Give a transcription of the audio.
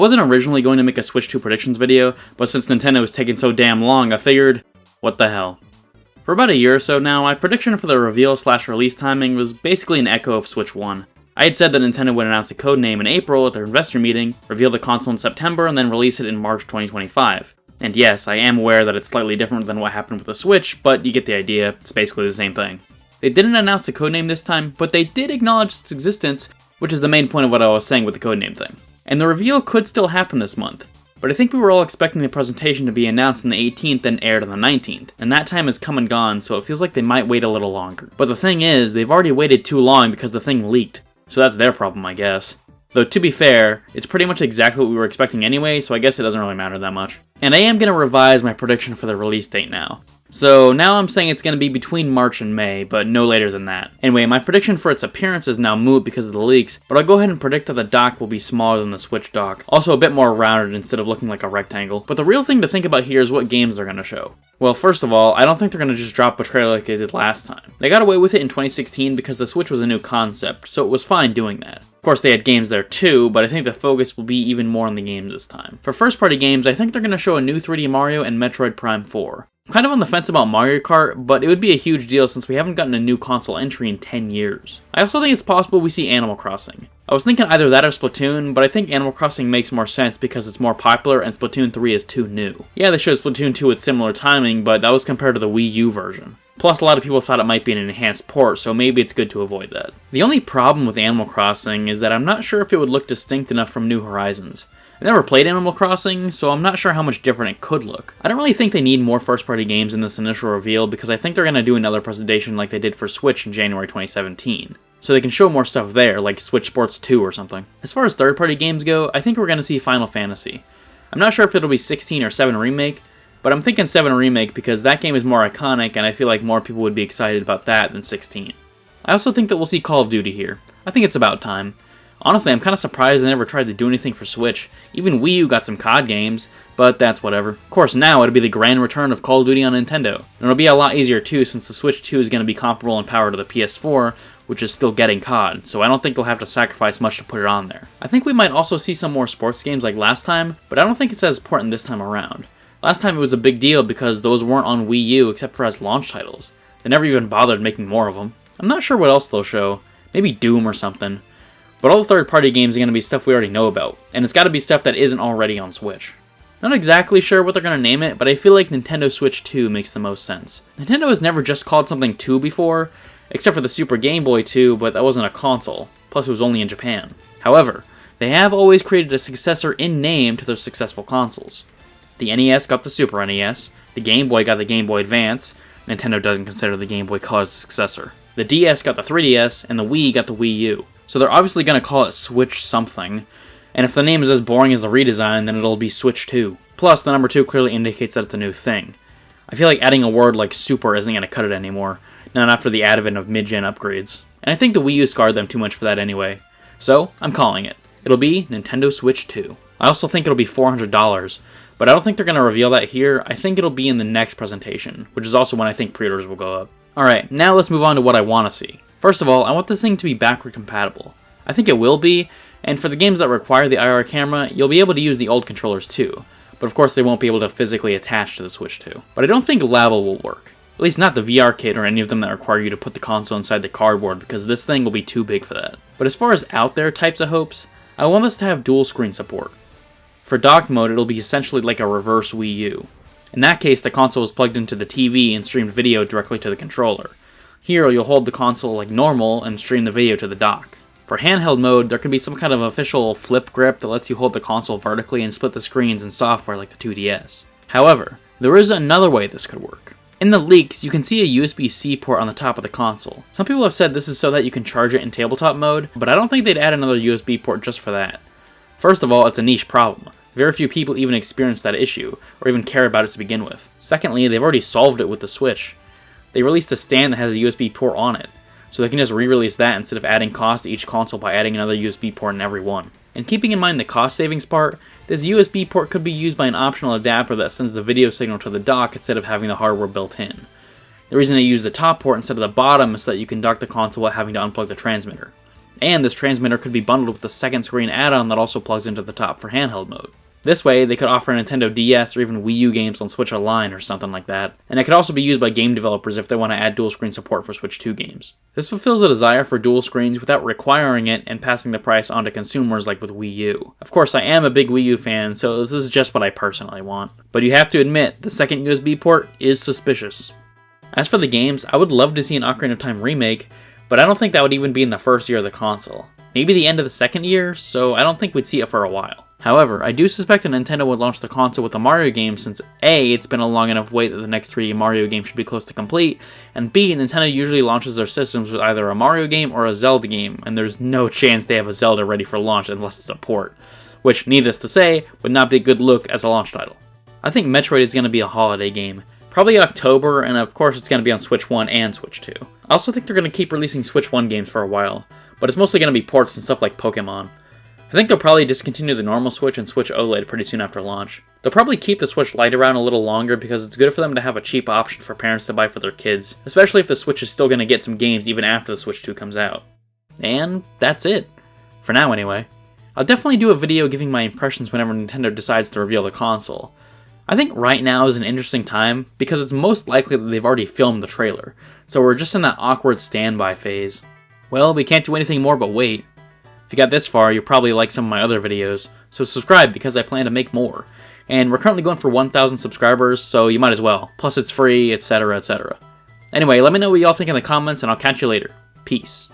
wasn't originally going to make a Switch 2 predictions video, but since Nintendo was taking so damn long, I figured, what the hell. For about a year or so now, my prediction for the reveal/release timing was basically an echo of Switch 1. I had said that Nintendo would announce a codename in April at their investor meeting, reveal the console in September, and then release it in March 2025. And yes, I am aware that it's slightly different than what happened with the Switch, but you get the idea, it's basically the same thing. They didn't announce a codename this time, but they did acknowledge its existence, which is the main point of what I was saying with the codename thing. And the reveal could still happen this month, but I think we were all expecting the presentation to be announced on the 18th and aired on the 19th, and that time has come and gone, so it feels like they might wait a little longer. But the thing is, they've already waited too long because the thing leaked, so that's their problem, I guess. Though to be fair, it's pretty much exactly what we were expecting anyway, so I guess it doesn't really matter that much. And I am going to revise my prediction for the release date now. So now I'm saying it's going to be between March and May, but no later than that. Anyway, my prediction for its appearance is now moot because of the leaks, but I'll go ahead and predict that the dock will be smaller than the Switch dock, also a bit more rounded instead of looking like a rectangle. But the real thing to think about here is what games they're going to show. Well, first of all, I don't think they're going to just drop a trailer like they did last time. They got away with it in 2016 because the Switch was a new concept, so it was fine doing that. Of course, they had games there too, but I think the focus will be even more on the games this time. For first-party games, I think they're going to show a new 3D Mario and Metroid Prime 4. I'm kind of on the fence about Mario Kart, but it would be a huge deal since we haven't gotten a new console entry in 10 years. I also think it's possible we see Animal Crossing. I was thinking either that or Splatoon, but I think Animal Crossing makes more sense because it's more popular and Splatoon 3 is too new. Yeah, they showed Splatoon 2 with similar timing, but that was compared to the Wii U version. Plus, a lot of people thought it might be an enhanced port, so maybe it's good to avoid that. The only problem with Animal Crossing is that I'm not sure if it would look distinct enough from New Horizons. I never played Animal Crossing, so I'm not sure how much different it could look. I don't really think they need more first-party games in this initial reveal because I think they're going to do another presentation like they did for Switch in January 2017. So they can show more stuff there, like Switch Sports 2 or something. As far as third-party games go, I think we're going to see Final Fantasy. I'm not sure if it'll be 16 or 7 Remake, but I'm thinking 7 Remake because that game is more iconic and I feel like more people would be excited about that than 16. I also think that we'll see Call of Duty here. I think it's about time. Honestly, I'm kind of surprised they never tried to do anything for Switch. Even Wii U got some COD games, but that's whatever. Of course, now it'll be the grand return of Call of Duty on Nintendo. And it'll be a lot easier too since the Switch 2 is going to be comparable in power to the PS4, which is still getting COD, so I don't think they'll have to sacrifice much to put it on there. I think we might also see some more sports games like last time, but I don't think it's as important this time around. Last time it was a big deal because those weren't on Wii U except for as launch titles. They never even bothered making more of them. I'm not sure what else they'll show. Maybe Doom or something. But all the third-party games are going to be stuff we already know about, and it's got to be stuff that isn't already on Switch. Not exactly sure what they're going to name it, but I feel like Nintendo Switch 2 makes the most sense. Nintendo has never just called something 2 before, except for the Super Game Boy 2, but that wasn't a console, plus it was only in Japan. However, they have always created a successor in name to their successful consoles. The NES got the Super NES, the Game Boy got the Game Boy Advance, Nintendo doesn't consider the Game Boy Color's successor. The DS got the 3DS, and the Wii got the Wii U. So they're obviously going to call it Switch something, and if the name is as boring as the redesign, then it'll be Switch 2. Plus, the number 2 clearly indicates that it's a new thing. I feel like adding a word like Super isn't going to cut it anymore, not after the advent of mid-gen upgrades. And I think the Wii U scarred them too much for that anyway. So, I'm calling it. It'll be Nintendo Switch 2. I also think it'll be $400, but I don't think they're going to reveal that here. I think it'll be in the next presentation, which is also when I think pre-orders will go up. Alright, now let's move on to what I want to see. First of all, I want this thing to be backward compatible. I think it will be, and for the games that require the IR camera, you'll be able to use the old controllers too, but of course they won't be able to physically attach to the Switch 2. But I don't think Labo will work. At least not the VR Kit or any of them that require you to put the console inside the cardboard, because this thing will be too big for that. But as far as out there types of hopes, I want this to have dual screen support. For docked mode, it'll be essentially like a reverse Wii U. In that case, the console is plugged into the TV and streamed video directly to the controller. Here, you'll hold the console like normal and stream the video to the dock. For handheld mode, there could be some kind of official flip grip that lets you hold the console vertically and split the screens in software like the 2DS. However, there is another way this could work. In the leaks, you can see a USB-C port on the top of the console. Some people have said this is so that you can charge it in tabletop mode, but I don't think they'd add another USB port just for that. First of all, it's a niche problem. Very few people even experience that issue, or even care about it to begin with. Secondly, they've already solved it with the Switch. They released a stand that has a USB port on it, so they can just re-release that instead of adding cost to each console by adding another USB port in every one. And keeping in mind the cost savings part, this USB port could be used by an optional adapter that sends the video signal to the dock instead of having the hardware built in. The reason they use the top port instead of the bottom is so that you can dock the console without having to unplug the transmitter. And this transmitter could be bundled with the second screen add-on that also plugs into the top for handheld mode. This way, they could offer Nintendo DS or even Wii U games on Switch Online or something like that, and it could also be used by game developers if they want to add dual screen support for Switch 2 games. This fulfills the desire for dual screens without requiring it and passing the price on to consumers like with Wii U. Of course, I am a big Wii U fan, so this is just what I personally want. But you have to admit, the second USB port is suspicious. As for the games, I would love to see an Ocarina of Time remake, but I don't think that would even be in the first year of the console. Maybe the end of the second year, so I don't think we'd see it for a while. However, I do suspect that Nintendo would launch the console with a Mario game since A, it's been a long enough wait that the next 3 Mario games should be close to complete, and B, Nintendo usually launches their systems with either a Mario game or a Zelda game, and there's no chance they have a Zelda ready for launch unless it's a port, which, needless to say, would not be a good look as a launch title. I think Metroid is going to be a holiday game, probably in October, and of course it's going to be on Switch 1 and Switch 2. I also think they're going to keep releasing Switch 1 games for a while, but it's mostly going to be ports and stuff like Pokemon. I think they'll probably discontinue the normal Switch and Switch OLED pretty soon after launch. They'll probably keep the Switch Lite around a little longer because it's good for them to have a cheap option for parents to buy for their kids, especially if the Switch is still going to get some games even after the Switch 2 comes out. And that's it. For now anyway. I'll definitely do a video giving my impressions whenever Nintendo decides to reveal the console. I think right now is an interesting time because it's most likely that they've already filmed the trailer, so we're just in that awkward standby phase. Well, we can't do anything more but wait. If you got this far, you'll probably like some of my other videos, so subscribe because I plan to make more. And we're currently going for 1,000 subscribers, so you might as well. Plus it's free, etc, etc. Anyway, let me know what y'all think in the comments, and I'll catch you later. Peace.